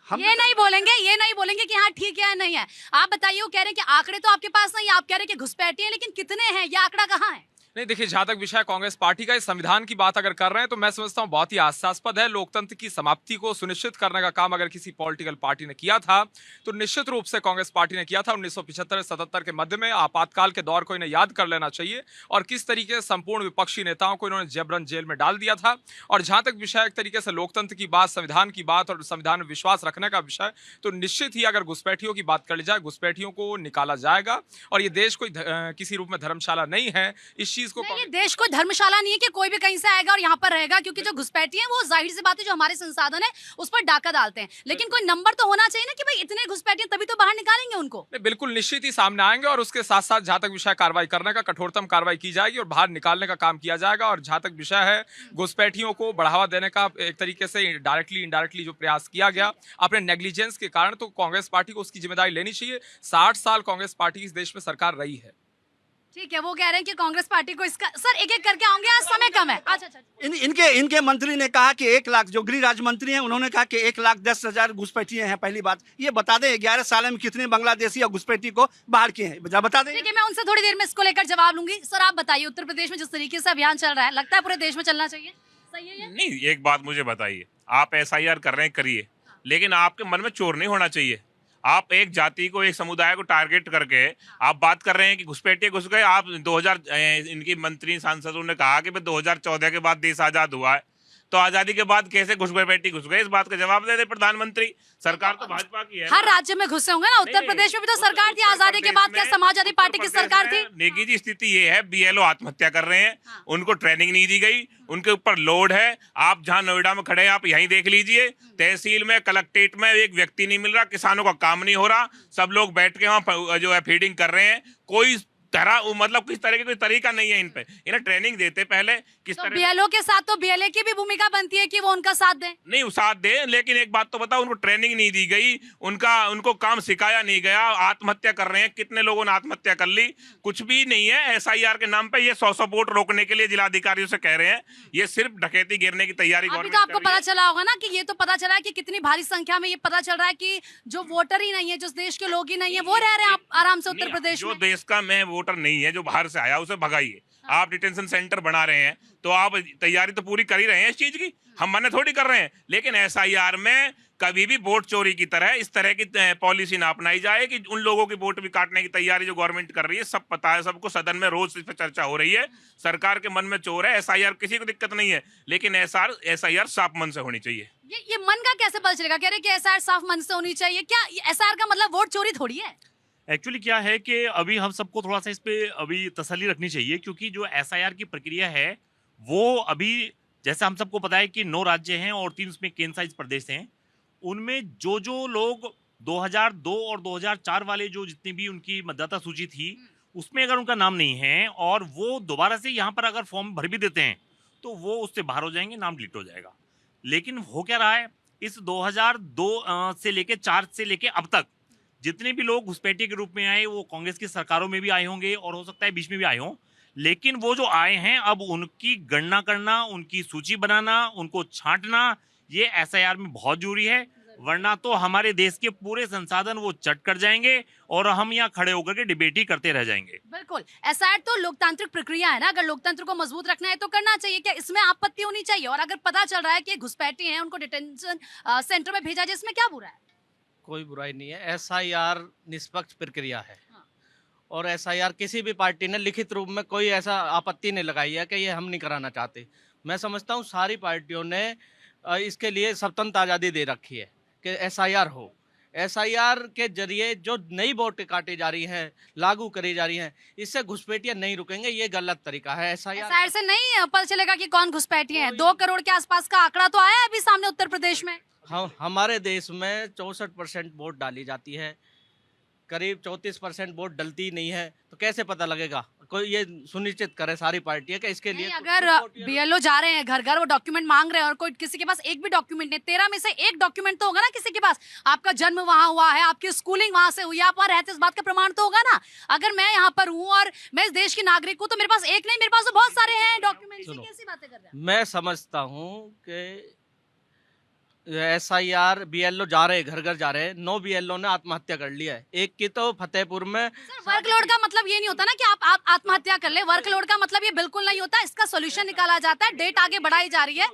ये नहीं बोलेंगे, ये नहीं बोलेंगे कि हाँ ठीक है नहीं है। आप बताइए, वो कह रहे हैं कि आंकड़े तो आपके पास नहीं है, आप कह रहे हैं कि घुसपैठी है, लेकिन कितने हैं, ये आंकड़ा कहाँ है? नहीं देखिए, जहां तक विषय कांग्रेस पार्टी का इस संविधान की बात अगर कर रहे हैं तो मैं समझता हूं बहुत ही हास्यास्पद है। लोकतंत्र की समाप्ति को सुनिश्चित करने का काम अगर किसी पॉलिटिकल पार्टी ने किया था तो निश्चित रूप से कांग्रेस पार्टी ने किया था। 1975-77 के मध्य में आपातकाल के दौर को इन्हें याद कर लेना चाहिए और किस तरीके से संपूर्ण विपक्षी नेताओं को इन्होंने जबरन जेल में डाल दिया था। और जहां तक विषय एक तरीके से लोकतंत्र की बात, संविधान की बात और संविधान में विश्वास रखने का विषय, तो निश्चित ही अगर घुसपैठियों की बात कर ली जाए, घुसपैठियों को निकाला जाएगा। और ये देश कोई किसी रूप में धर्मशाला नहीं है। इस चीज को नहीं, ये देश कोई धर्मशाला नहीं है कि कोई भी कहीं से आएगा और यहाँ पर रहेगा, क्योंकि जो घुसपैठी है वो जाहिर सी बात है जो हमारे संसाधन है उस पर डाका डालते हैं। लेकिन कोई नंबर तो होना चाहिए ना कि भाई इतने घुसपैठी हैं, तभी तो बाहर निकालेंगे उनको। बिल्कुल निश्चित ही सामने आएंगे और उसके साथ साथ जहां तक विषय कार्रवाई करने का, कठोरतम कार्रवाई की जाएगी और बाहर निकालने का काम किया जाएगा। और जहां तक विषय है घुसपैठियों को बढ़ावा देने का, एक तरीके से डायरेक्टली इनडायरेक्टली जो प्रयास किया गया अपने नेग्लिजेंस के कारण, तो कांग्रेस पार्टी को उसकी जिम्मेदारी लेनी चाहिए। 60 साल कांग्रेस पार्टी इस देश में सरकार रही है। ठीक है, वो कह रहे हैं कि कांग्रेस पार्टी को इसका सर एक एक करके आऊंगे, आज समय कम है। अच्छा अच्छा। इनके मंत्री ने कहा कि 1 लाख, जो गृह राज्य मंत्री हैं उन्होंने कहा कि 1,10,000 घुसपैठी हैं। पहली बात ये बता दें, 11 साल में कितने बांग्लादेशी और घुसपैठी को बाहर किए हैं, बता दें। ठीक है, मैं उनसे थोड़ी देर में इसको लेकर जवाब लूंगी। सर आप बताइए, उत्तर प्रदेश में जिस तरीके से अभियान चल रहा है, लगता है पूरे देश में चलना चाहिए? सही है ये? नहीं, एक बात मुझे बताइए, आप एसआईआर कर रहे हैं, करिए, लेकिन आपके मन में चोर नहीं होना चाहिए। आप एक जाति को, एक समुदाय को टारगेट करके आप बात कर रहे हैं कि घुसपैठिए घुस गए। आप 2000 इनकी मंत्री सांसदों ने कहा कि 2014 के बाद देश आजाद हुआ है, तो आजादी के बाद कैसे घुसपैठी घुस गए, इस बात का जवाब दे दे प्रधानमंत्री। सरकार तो भाजपा की है, हर राज्य में घुसे होंगे ना। उत्तर प्रदेश में भी तो सरकार थी आजादी के बाद, क्या समाजवादी पार्टी की सरकार थी? नेगी जी, स्थिति ये है, बीएलओ आत्महत्या कर रहे हैं, उनको ट्रेनिंग नहीं दी गई, उनके ऊपर लोड है। आप जहां नोएडा में खड़े हैं, आप यहीं देख लीजिए, तहसील में, कलेक्ट्रेट में एक व्यक्ति नहीं मिल रहा, किसानों का काम नहीं हो रहा, सब लोग बैठ के वहां जो है फीडिंग कर रहे हैं। कोई तरह मतलब किस तरह का कोई तरीका नहीं है इन पे। इन्हें ट्रेनिंग देते पहले किस तरह। बीएलओ के साथ तो बीएलए की भी भूमिका बनती है कि वो उनका साथ दें। नहीं, वो साथ दे, लेकिन एक बात तो बताओ, उनको ट्रेनिंग नहीं दी गई, उनको काम सिखाया नहीं गया। आत्महत्या कर रहे हैं, कितने लोगों ने आत्महत्या कर ली, कुछ भी नहीं है। एसआईआर के नाम पे ये 100 वोट रोकने के लिए जिलाधिकारियों से कह रहे हैं, ये सिर्फ डकैती गिरने की तैयारी। अभी तो आपको पता चला होगा ना कि ये तो पता चला है कि कितनी भारी संख्या में ये पता चल रहा है कि जो वोटर ही नहीं है, जो देश के लोग ही नहीं है, वो रह रहे हैं आराम से उत्तर प्रदेश में। जो देश का मैं वोटर नहीं है, जो बाहर से आया, उसे भगाइए। आप डिटेंशन सेंटर बना रहे हैं तो आप तैयारी तो पूरी कर ही रहे हैं इस चीज की, हम मना थोड़ी कर रहे हैं। लेकिन एसआईआर में कभी भी वोट चोरी की तरह इस तरह की पॉलिसी ना अपनाई जाए कि उन लोगों की वोट भी काटने की तैयारी जो गवर्नमेंट कर रही है। सब पता है सबको, सदन में रोज इस पर चर्चा हो रही है। सरकार के मन में चोर है। एसआईआर किसी को दिक्कत नहीं है, लेकिन एसआईआर साफ मन से होनी चाहिए। ये मन का कैसे पता चलेगा? कह रहे कि एसआईआर साफ मन से होनी चाहिए, क्या एसआईआर का मतलब वोट चोरी थोड़ी है? एक्चुअली क्या है कि अभी हम सबको थोड़ा सा इस पे अभी तसल्ली रखनी चाहिए, क्योंकि जो एसआईआर की प्रक्रिया है वो अभी, जैसे हम सबको पता है कि 9 राज्य हैं और 3 उसमें केंद्र शासित प्रदेश हैं। उनमें जो लोग 2002 और 2004 वाले जो जितनी भी उनकी मतदाता सूची थी उसमें अगर उनका नाम नहीं है और वो दोबारा से यहाँ पर अगर फॉर्म भर भी देते हैं तो वो उससे बाहर हो जाएंगे, नाम डिलीट हो जाएगा। लेकिन हो क्या रहा है, इस 2002 से लेके 4 से लेके अब तक जितने भी लोग घुसपैठी के रूप में आए वो कांग्रेस की सरकारों में भी आए होंगे और हो सकता है बीच में भी आए हों। लेकिन वो जो आए हैं, अब उनकी गणना करना, उनकी सूची बनाना, उनको छांटना, ये एसआईआर में बहुत जरूरी है। वरना तो हमारे देश के पूरे संसाधन वो चट कर जाएंगे और हम यहाँ खड़े होकर के डिबेट ही करते रह जाएंगे। बिल्कुल, एसआईआर तो लोकतांत्रिक प्रक्रिया है ना, अगर लोकतंत्र को मजबूत रखना है तो करना चाहिए। क्या इसमें आपत्ति होनी चाहिए? और अगर पता चल रहा है कि घुसपैठी हैं, उनको डिटेंशन सेंटर में भेजा जाए, इसमें क्या बुरा है? कोई बुराई नहीं है। एसआईआर निष्पक्ष प्रक्रिया है और एसआईआर किसी भी पार्टी ने लिखित रूप में कोई ऐसा आपत्ति नहीं लगाई है कि ये हम नहीं कराना चाहते। मैं समझता हूँ सारी पार्टियों ने इसके लिए स्वतंत्र आज़ादी दे रखी है कि एसआईआर हो। एसआईआर के जरिए जो नई वोटें काटी जा रही हैं, लागू करी जा रही हैं, इससे घुसपैठियां नहीं रुकेंगे। ये गलत तरीका है। एसआईआर से नहीं पता चलेगा कि कौन घुसपैठी है। 2 करोड़ के आसपास का आंकड़ा तो आया है अभी सामने उत्तर प्रदेश में। हमारे देश में 64% वोट डाली जाती है, करीब 34% वोट डलती नहीं है, तो कैसे पता लगेगा? कोई ये सुनिश्चित करे सारी पार्टियां कि इसके लिए अगर बीएलओ जा रहे हैं घर घर, वो डॉक्यूमेंट मांग रहे हैं और कोई किसी के पास एक भी डॉक्यूमेंट नहीं, 13 में से एक डॉक्यूमेंट तो होगा ना किसी के पास। आपका जन्म वहां हुआ है, आपकी स्कूलिंग वहां से हुई है, आप वहां रहते, इस बात का प्रमाण तो होगा ना। अगर मैं यहाँ पर हूँ और मैं इस देश की नागरिक हूँ तो मेरे पास एक नहीं, मेरे पास तो बहुत सारे हैं डॉक्यूमेंट। कैसी बातें कर रहे हैं? मैं समझता हूँ कि SIR BLO जा रहे हैं, घर घर जा रहे हैं, 9 BLO ने आत्महत्या कर लिया है। एक की तो फतेहपुर में सर वर्कलोड का मतलब ये नहीं होता ना कि आप आत्महत्या कर ले। वर्कलोड का मतलब ये बिल्कुल नहीं होता, इसका सोल्यूशन निकाला जाता है, डेट आगे बढ़ाई जा रही है।